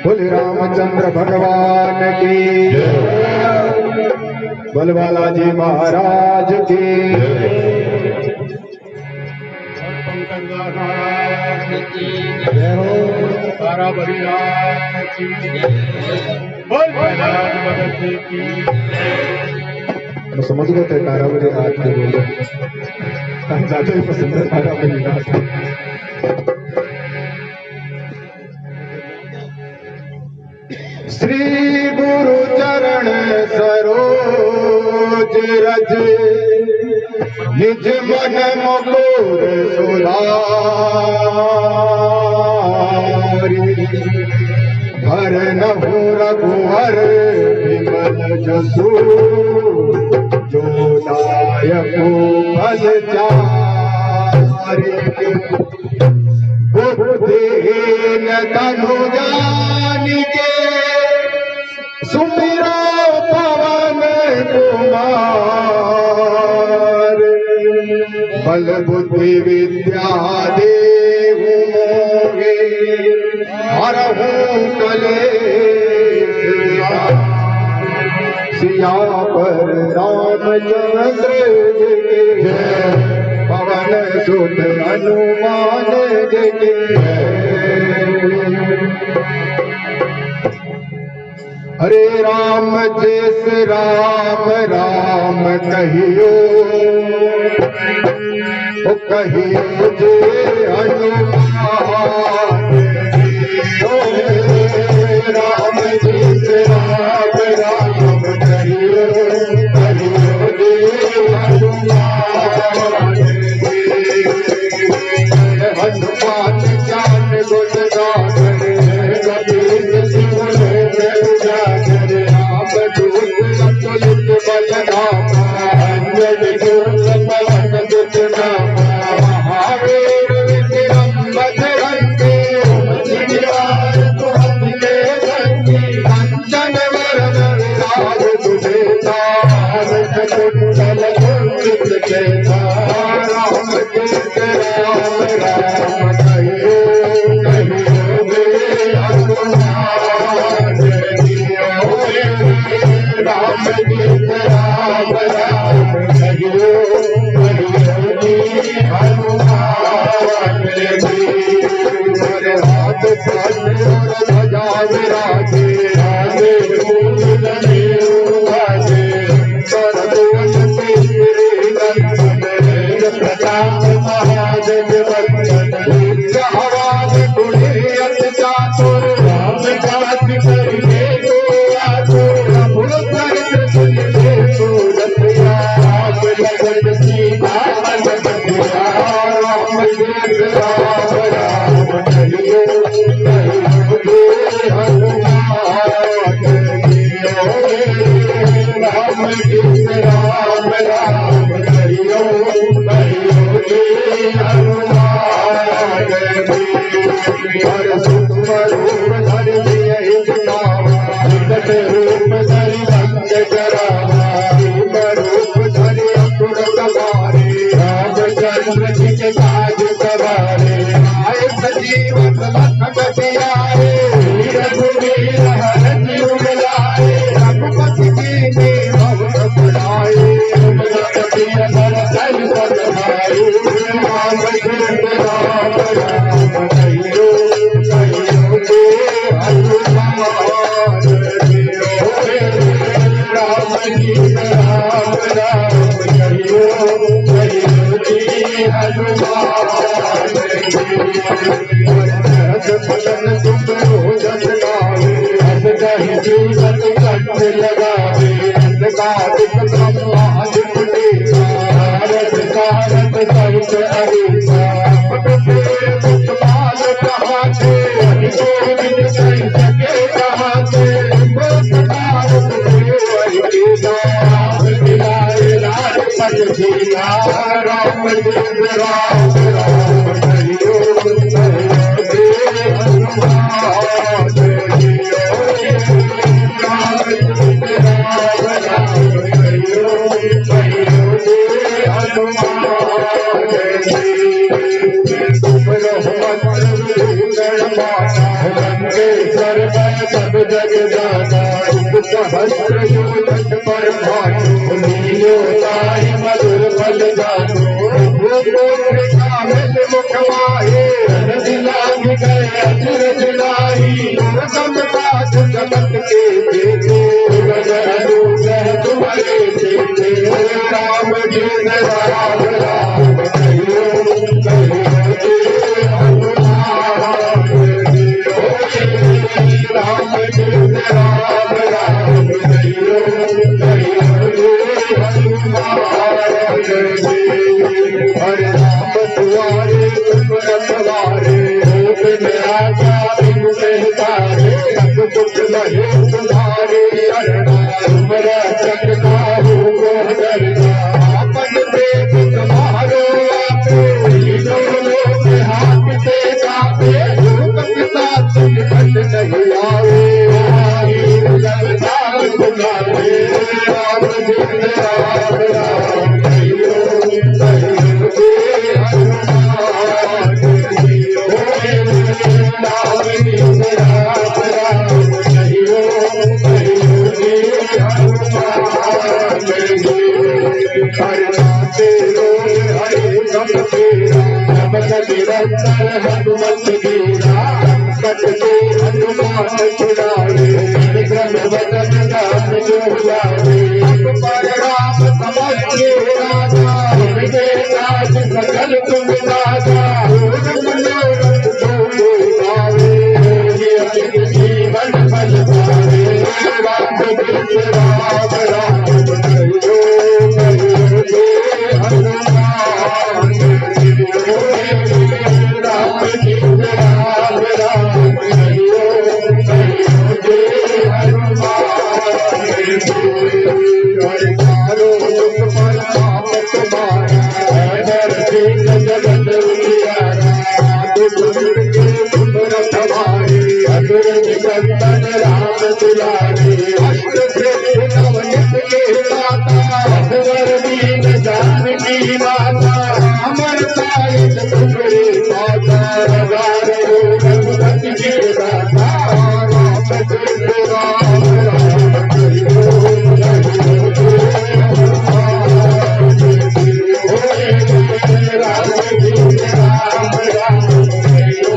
बोले रामचंद्र भगवान की बलवाला जी महाराज की जय हो तारा बलिराज की बोल महाराज भगत जी की। समझ गए थे तारा बलिराज के बोले ज्यादा ही पसंद है तारा बलिराज। श्री गुरु चरण सरोज रज निज मन मुकुर सुधारी भरनहु रघुवर विमल जसु जो दायक फल चारि बुद्धिहीन तनु जानिके सुमिरो पवन कुमार बल बुद्धि विद्या देहु मोगे हरहु कलेश सिया पर रामचंद्र जय पवन सुत हनुमान जय। हरे राम जैस राम राम कहियो ओ कहियो जे हनुमान ओ राम जैस राम राम कहियो कहियो जे हनुमान हनुमान ज्ञान गुण गान महावीर विक्रम बजरंगी कंचन वरन विराज सुबेसा कुंडल कुंचित केसा राम कृष्ण राम राम कहियो कहियो रे हनुमान राम कृष्ण राम राम कहियो हाथ ध्वजा विराजे प्रताप महाजन हवाज गुणियत चातुर राम काज करिए को आतुर प्रभु चरित्र सुनिए सूरत राम लगन सीता मन बंधिया राम जय राम राम कहियो कहियो हनुमान राम जय राम राम कहियो हनुमान हर सुख रूप धरि हित पावा विकट रूप धरि भंग करावा रूप रूप धरि असुर सवारे रामचंद्र जी के काज सवारे आए सजीवन लखन जियाए रघुवीर हर जीव मिलाए रघुपति कीन्ही बहुत बुलाए रघुपति नर सहि पद भाई राम कृष्ण राम राम कहियो कहियो जे हनुमान राम कृष्ण राम राम कहियो कहियो जे हनुमान फलन तुम रोजस गावे हस कहि जीवन कंठ लगावे अंधकारिक ब्रह्मांड फुटेगा रस कारक सर्व अहिंसा पुष्पाल कहाँ थे गोविंद कहीं सके कहाँ थे राम जिया राम चंद्र राम राम कहियो हनुमान जियो राम चंद्र राम राम कहियो कहियो हनुमान लंकेश्वर मैं सब जग जाना सहस्र योजन पर भानु लीलो ताई मधुर फल जानो कामिल मुख माहे दिलाग गए अचर दिलाई समताज जगत के देते गजरू गह तुम्हारे देते राम जी ने राम राम कहियो राम जी ने राम राम कहियो हरे राम दुआरे तुम रखवारे सब कुछ लहे तुम्हारे तुम्हारा चकता हो अपन देख तुम्हारो आपे हाथ से कापे साथ नहीं आवे राम जी राम राम हनुमत गिरा कटते हनुमान छुड़ावे विक्रम वदन राम जो जावे पर राम समझ के राजा राज सकल तुम राजा मनोरथ जो गावे जीवन फल पावे राम राम कहियो हनुमान राम दुलारे अष्ट सिद्धि नवनित के दाता अकबर दीन जानकी माता अमर साहित तुम्हारे माता रगारो रघुपति के दाता राम कृष्ण राम राम कहियो राम जी राम राम कहियो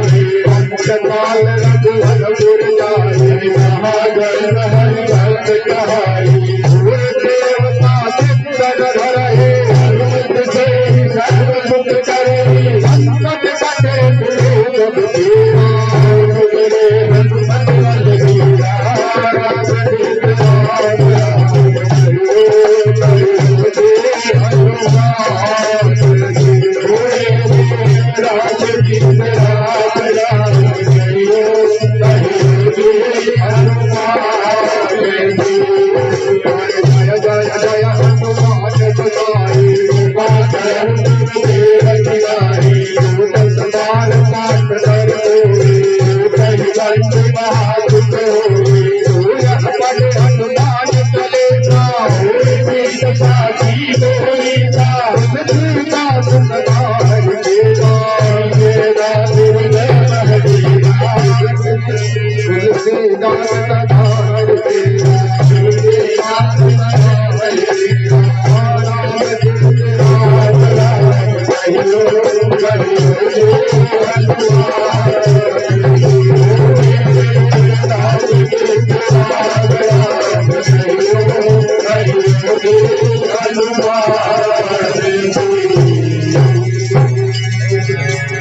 काल रघुवर जाए महाजन हरि भक्त कहाई देवता चित्तन धरहे हनुमत से सर्व सुख करे संकट कटे दुर्गम तेरा हनुमत बल वीरा राम जी राम राम राम जी राम राम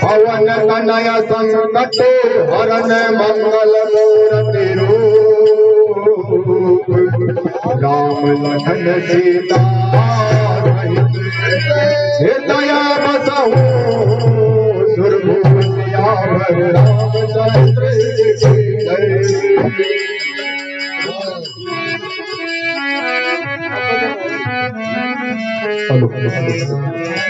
पवन कनय संकट हरण मंगल मूर्ति रूप राम लखन सीता दया बसहु सुरभूप सियावर रामचंद्र की जय।